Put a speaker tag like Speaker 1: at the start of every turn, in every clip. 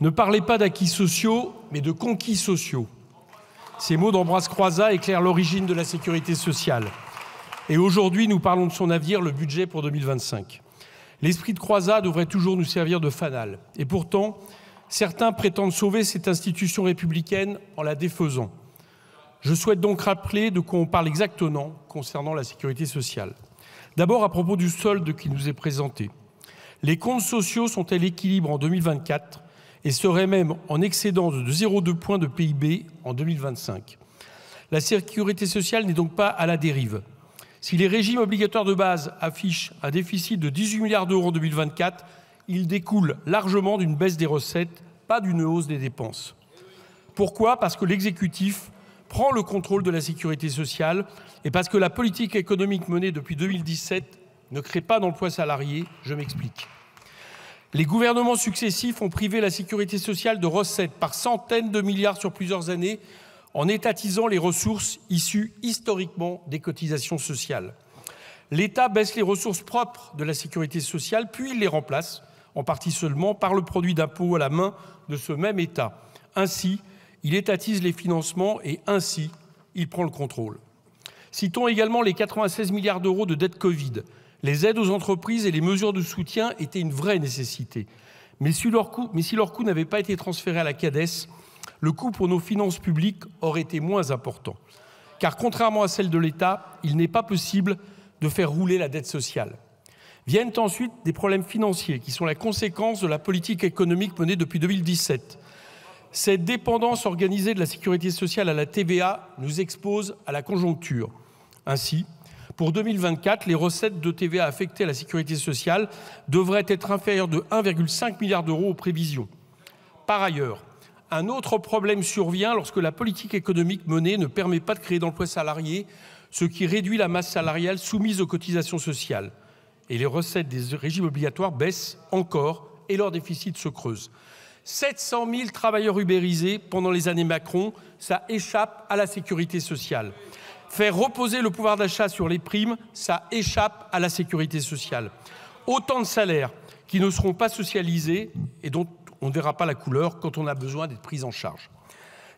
Speaker 1: Ne parlez pas d'acquis sociaux, mais de conquis sociaux. Ces mots d'Ambroise Croizat éclairent l'origine de la sécurité sociale. Et aujourd'hui, nous parlons de son avenir, le budget pour 2025. L'esprit de Croizat devrait toujours nous servir de fanal. Et pourtant, certains prétendent sauver cette institution républicaine en la défaisant. Je souhaite donc rappeler de quoi on parle exactement concernant la sécurité sociale. D'abord, à propos du solde qui nous est présenté. Les comptes sociaux sont à l'équilibre en 2024 et seraient même en excédent de 0,2 points de PIB en 2025. La sécurité sociale n'est donc pas à la dérive. Si les régimes obligatoires de base affichent un déficit de 18 milliards d'euros en 2024, il découle largement d'une baisse des recettes, pas d'une hausse des dépenses. Pourquoi ? Parce que l'exécutif prend le contrôle de la sécurité sociale et parce que la politique économique menée depuis 2017 ne crée pas d'emplois salariés. Je m'explique. Les gouvernements successifs ont privé la sécurité sociale de recettes par centaines de milliards sur plusieurs années en étatisant les ressources issues historiquement des cotisations sociales. L'État baisse les ressources propres de la sécurité sociale, puis il les remplace, en partie seulement, par le produit d'impôt à la main de ce même État. Ainsi, il étatise les financements et ainsi, il prend le contrôle. Citons également les 96 milliards d'euros de dette Covid. Les aides aux entreprises et les mesures de soutien étaient une vraie nécessité. Mais si leur coût n'avait pas été transféré à la CADES, le coût pour nos finances publiques aurait été moins important. Car contrairement à celle de l'État, il n'est pas possible de faire rouler la dette sociale. Viennent ensuite des problèmes financiers qui sont la conséquence de la politique économique menée depuis 2017. Cette dépendance organisée de la sécurité sociale à la TVA nous expose à la conjoncture. Ainsi, pour 2024, les recettes de TVA affectées à la sécurité sociale devraient être inférieures de 1,5 milliard d'euros aux prévisions. Par ailleurs, un autre problème survient lorsque la politique économique menée ne permet pas de créer d'emplois salariés, ce qui réduit la masse salariale soumise aux cotisations sociales. Et les recettes des régimes obligatoires baissent encore et leur déficit se creuse. 700 000 travailleurs ubérisés pendant les années Macron, ça échappe à la sécurité sociale. Faire reposer le pouvoir d'achat sur les primes, ça échappe à la sécurité sociale. Autant de salaires qui ne seront pas socialisés et dont on ne verra pas la couleur quand on a besoin d'être pris en charge.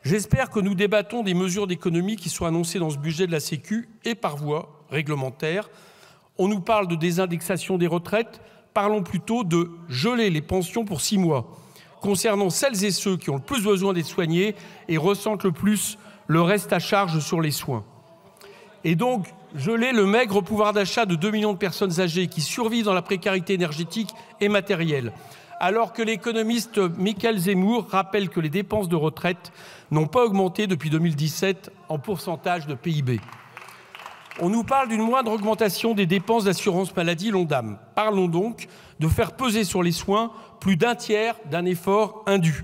Speaker 1: J'espère que nous débattons des mesures d'économie qui sont annoncées dans ce budget de la Sécu et par voie réglementaire. On nous parle de désindexation des retraites, parlons plutôt de geler les pensions pour 6 mois. Concernant celles et ceux qui ont le plus besoin d'être soignés et ressentent le plus le reste à charge sur les soins. Et donc, geler le maigre pouvoir d'achat de 2 millions de personnes âgées qui survivent dans la précarité énergétique et matérielle. Alors que l'économiste Michael Zemmour rappelle que les dépenses de retraite n'ont pas augmenté depuis 2017 en pourcentage de PIB. On nous parle d'une moindre augmentation des dépenses d'assurance maladie l'ONDAM. Parlons donc de faire peser sur les soins plus d'un tiers d'un effort indu.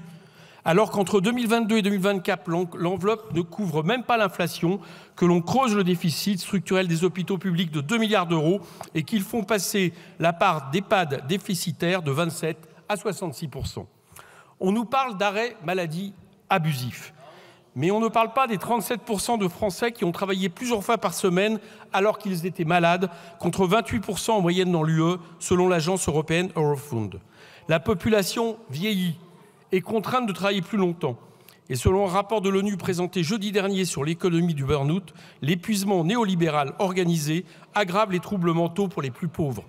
Speaker 1: Alors qu'entre 2022 et 2024, l'enveloppe ne couvre même pas l'inflation, que l'on creuse le déficit structurel des hôpitaux publics de 2 milliards d'euros et qu'ils font passer la part d'EHPAD déficitaire de 27 à 66%. On nous parle d'arrêt maladie abusif. Mais on ne parle pas des 37% de Français qui ont travaillé plusieurs fois par semaine alors qu'ils étaient malades, contre 28% en moyenne dans l'UE, selon l'agence européenne Eurofound. La population vieillit, est contrainte de travailler plus longtemps. Et selon un rapport de l'ONU présenté jeudi dernier sur l'économie du burn-out, l'épuisement néolibéral organisé aggrave les troubles mentaux pour les plus pauvres.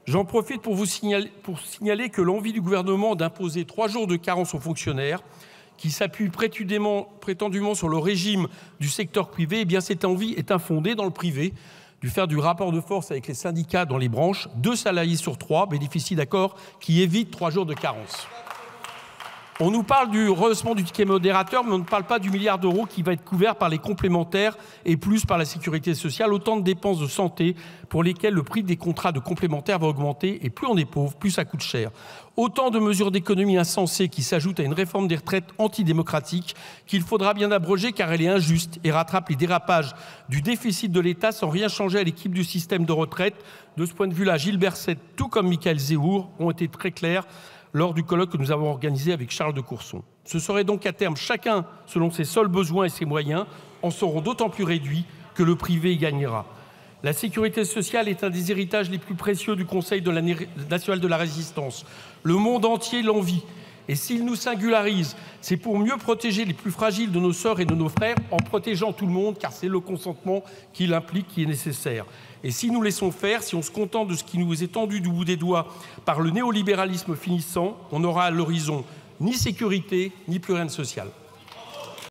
Speaker 1: J'en profite pour signaler que l'envie du gouvernement d'imposer 3 jours de carence aux fonctionnaires, qui s'appuie prétendument sur le régime du secteur privé, eh bien cette envie est infondée dans le privé, du fait du rapport de force avec les syndicats dans les branches. 2 salariés sur 3 bénéficient d'accords qui évitent 3 jours de carence. On nous parle du rehaussement du ticket modérateur, mais on ne parle pas du milliard d'euros qui va être couvert par les complémentaires et plus par la sécurité sociale. Autant de dépenses de santé pour lesquelles le prix des contrats de complémentaires va augmenter et plus on est pauvre, plus ça coûte cher. Autant de mesures d'économie insensées qui s'ajoutent à une réforme des retraites antidémocratique qu'il faudra bien abroger car elle est injuste et rattrape les dérapages du déficit de l'État sans rien changer à l'équipe du système de retraite. De ce point de vue-là, Gilles Berset, tout comme Michael Zemmour, ont été très clairs lors du colloque que nous avons organisé avec Charles de Courson. Ce serait donc à terme chacun selon ses seuls besoins et ses moyens en seront d'autant plus réduits que le privé y gagnera. La sécurité sociale est un des héritages les plus précieux du Conseil national de la résistance. Le monde entier l'envie Et s'il nous singularise, c'est pour mieux protéger les plus fragiles de nos sœurs et de nos frères, en protégeant tout le monde, car c'est le consentement qui l'implique qui est nécessaire. Et si nous laissons faire, si on se contente de ce qui nous est tendu du bout des doigts par le néolibéralisme finissant, on n'aura à l'horizon ni sécurité, ni plus rien de social.